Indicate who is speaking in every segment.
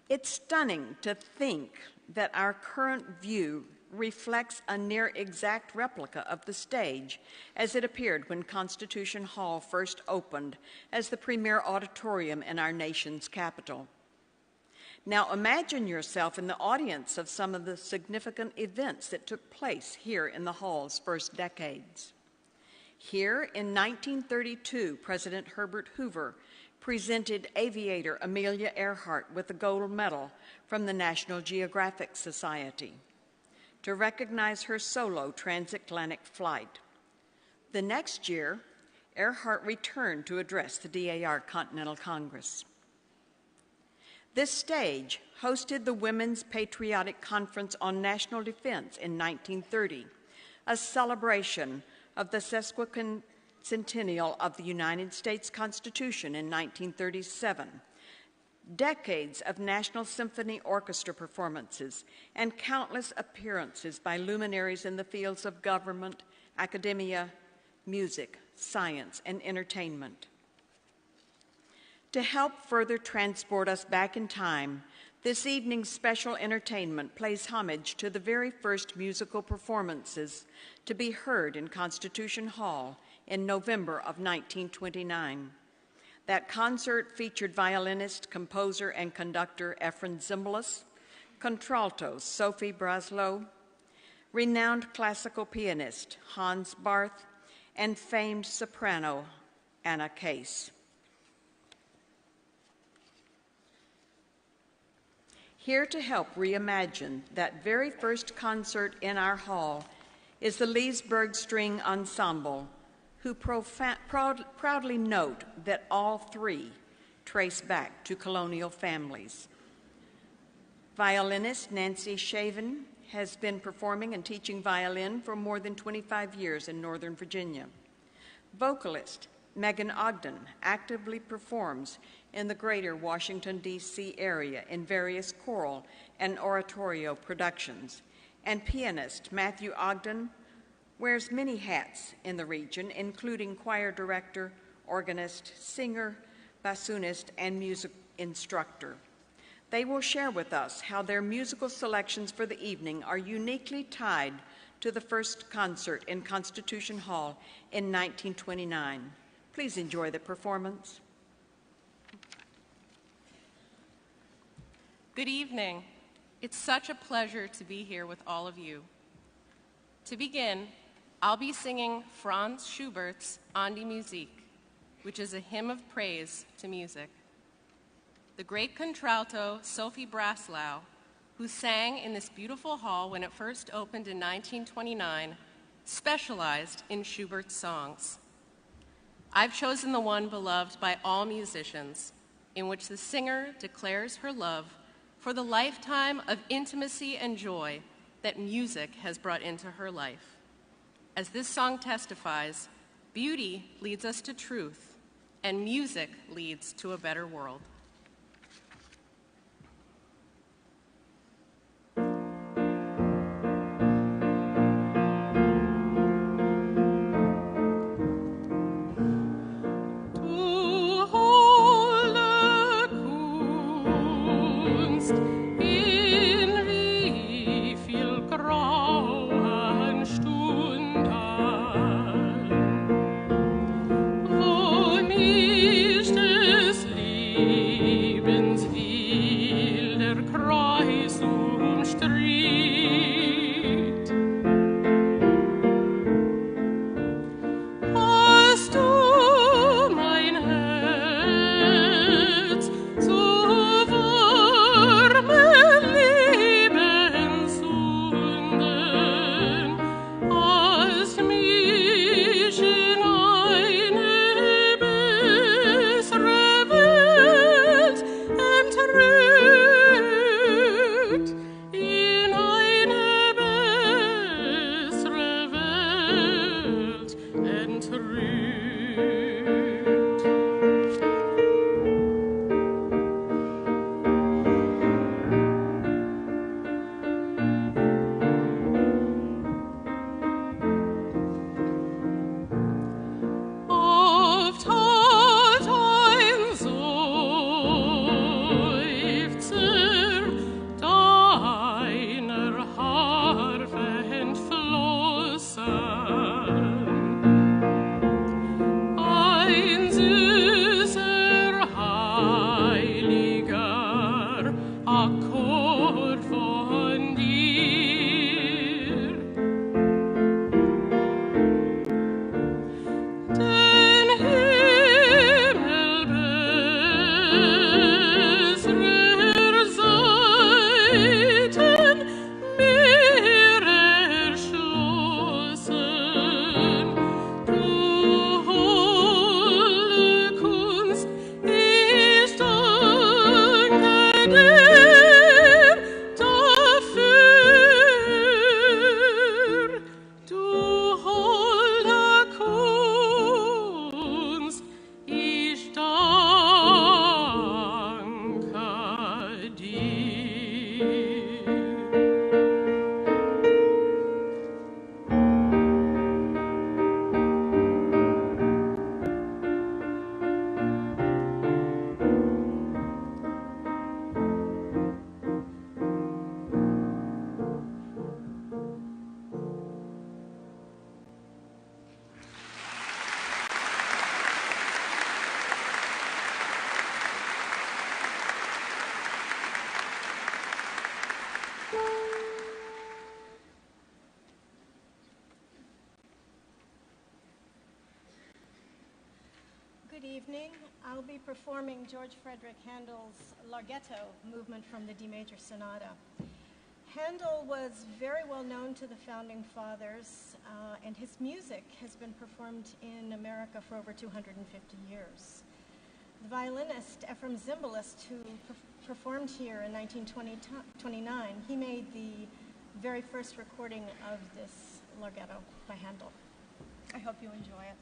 Speaker 1: It's stunning to think that our current view reflects a near exact replica of the stage as it appeared when Constitution Hall first opened as the premier auditorium in our nation's capital. Now imagine yourself in the audience of some of the significant events that took place here in the hall's first decades. Here in 1932, President Herbert Hoover presented aviator Amelia Earhart with a gold medal from the National Geographic Society to recognize her solo transatlantic flight. The next year, Earhart returned to address the DAR Continental Congress. This stage hosted the Women's Patriotic Conference on National Defense in 1930, a celebration of the sesquicentennial of the United States Constitution in 1937, decades of National Symphony Orchestra performances, and countless appearances by luminaries in the fields of government, academia, music, science, and entertainment. To help further transport us back in time, this evening's special entertainment pays homage to the very first musical performances to be heard in Constitution Hall in November of 1929. That concert featured violinist, composer, and conductor Efren Zimbalist, contralto Sophie Braslow, renowned classical pianist Hans Barth, and famed soprano Anna Case. Here to help reimagine that very first concert in our hall is the Leesburg String Ensemble, who proudly note that all three trace back to colonial families. Violinist Nancy Shavin has been performing and teaching violin for more than 25 years in Northern Virginia. Vocalist Meghan Ogden actively performs in the greater Washington, D.C. area in various choral and oratorio productions. And pianist Matthew Ogden wears many hats in the region, including choir director, organist, singer, bassoonist, and music instructor. They will share with us how their musical selections for the evening are uniquely tied to the first concert in Constitution Hall in 1929. Please enjoy the performance.
Speaker 2: Good evening. It's such a pleasure to be here with all of you. To begin, I'll be singing Franz Schubert's An die Musik, which is a hymn of praise to music. The great contralto Sophie Braslow, who sang in this beautiful hall when it first opened in 1929, specialized in Schubert's songs. I've chosen the one beloved by all musicians, in which the singer declares her love for the lifetime of intimacy and joy that music has brought into her life. As this song testifies, beauty leads us to truth, and music leads to a better world.
Speaker 3: Good evening. I'll be performing George Frederick Handel's Larghetto movement from the D major sonata. Handel was very well known to the founding fathers, and his music has been performed in America for over 250 years. The violinist Ephraim Zimbalist, who performed here in 1929, he made the very first recording of this Larghetto by Handel. I hope you enjoy it.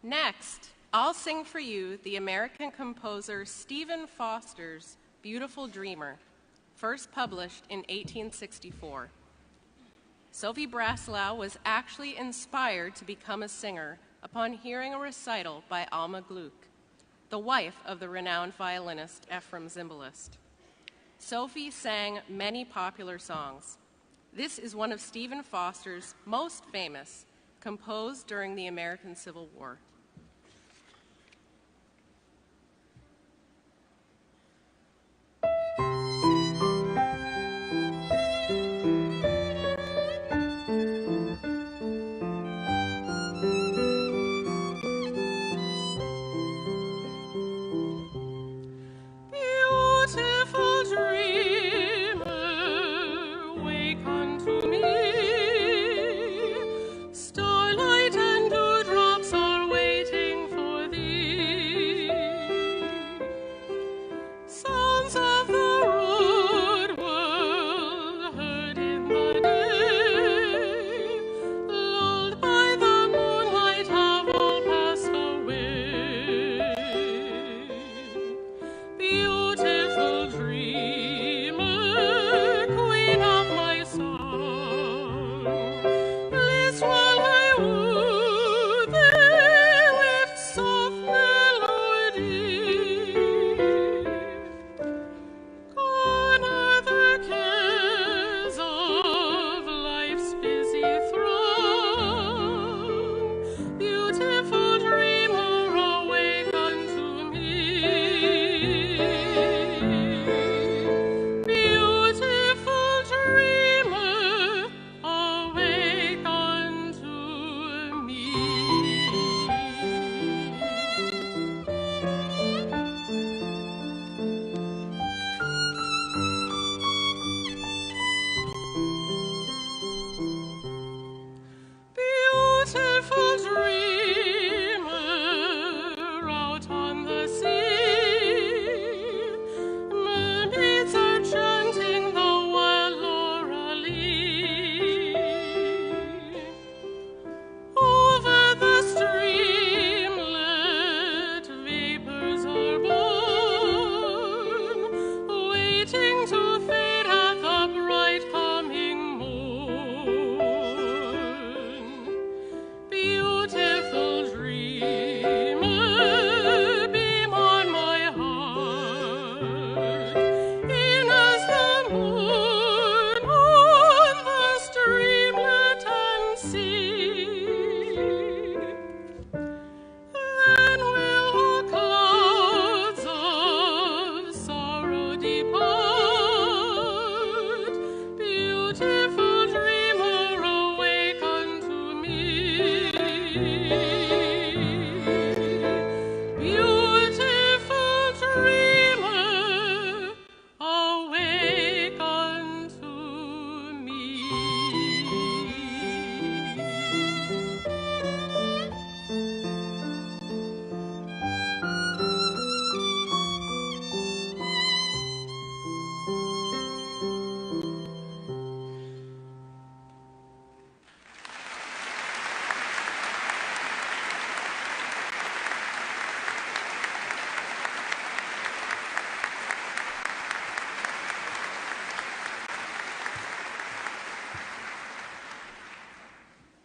Speaker 2: Next, I'll sing for you the American composer Stephen Foster's Beautiful Dreamer, first published in 1864. Sophie Breslau was actually inspired to become a singer upon hearing a recital by Alma Gluck, the wife of the renowned violinist Ephraim Zimbalist. Sophie sang many popular songs. This is one of Stephen Foster's most famous, composed during the American Civil War.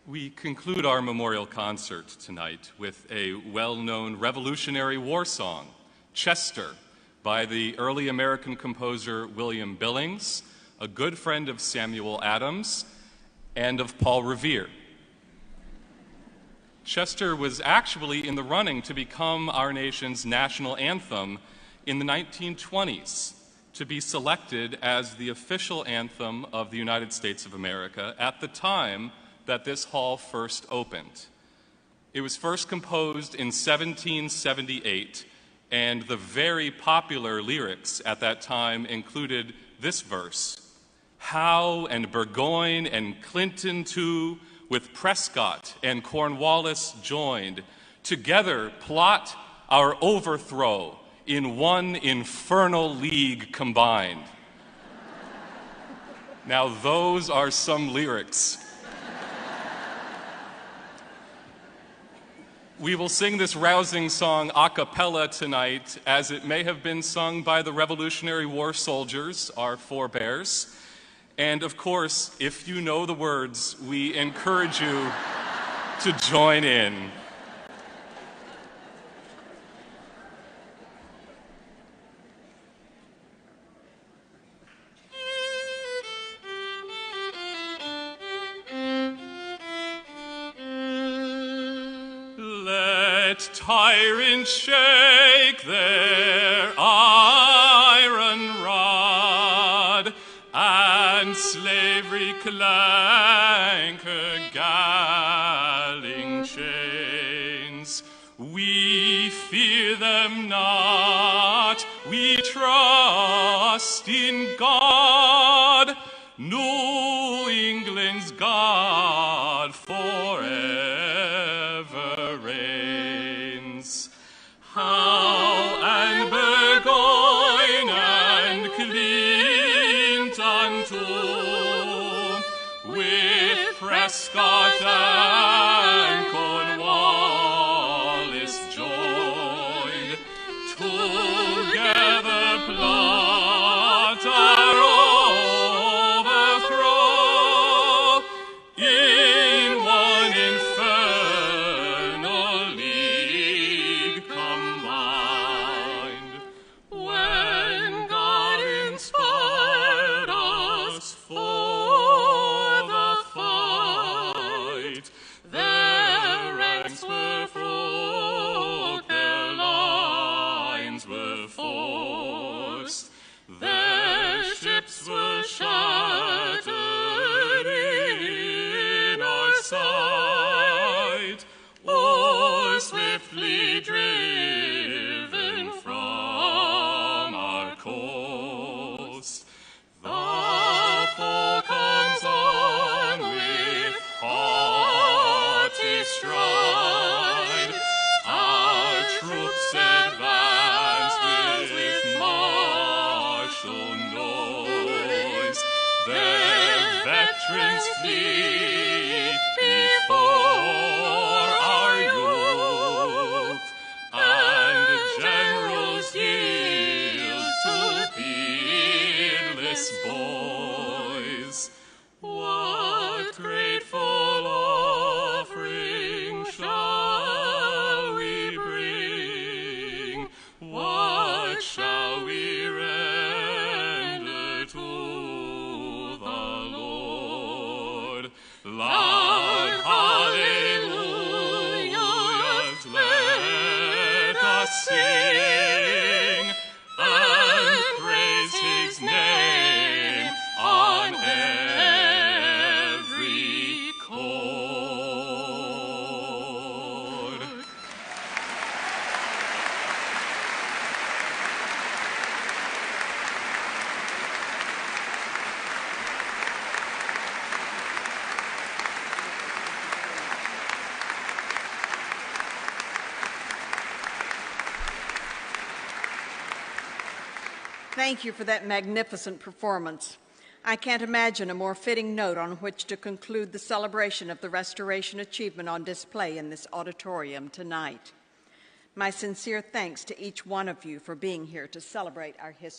Speaker 4: We conclude our memorial concert tonight with a well-known Revolutionary War song, Chester, by the early American composer William Billings, a good friend of Samuel Adams and of Paul Revere. Chester was actually in the running to become our nation's national anthem in the 1920s, to be selected as the official anthem of the United States of America at the time that this hall first opened. It was first composed in 1778, and the very popular lyrics at that time included this verse: Howe and Burgoyne and Clinton too, with Prescott and Cornwallis joined, together plot our overthrow in one infernal league combined. Now those are some lyrics. We will sing this rousing song a cappella tonight, as it may have been sung by the Revolutionary War soldiers, our forebears. And of course, if you know the words, we encourage you to join in. Let tyrants shake their iron rod, and slavery clank her galling chains. We fear them not, we trust in God, New England's God forever reigns. Howe and Burgoyne and Clinton too, with Prescott and Cornwallis joined, together plot our overthrow in one infernal league combined. When God inspired us for the fight, their ranks were broke, their lines were forced, their ships were shattered in our sight, or swiftly driven from our coast. The foe comes on with haughty stride, our troops advance with martial noise, their veterans flee before our youth, and generals yield to peerless boys. What grateful offering shall we bring? What shall we render to the Lord? Loud hallelujahs let us sing, and praise his name on every chord.
Speaker 1: Thank you for that magnificent performance. I can't imagine a more fitting note on which to conclude the celebration of the Restoration achievement on display in this auditorium tonight. My sincere thanks to each one of you for being here to celebrate our history.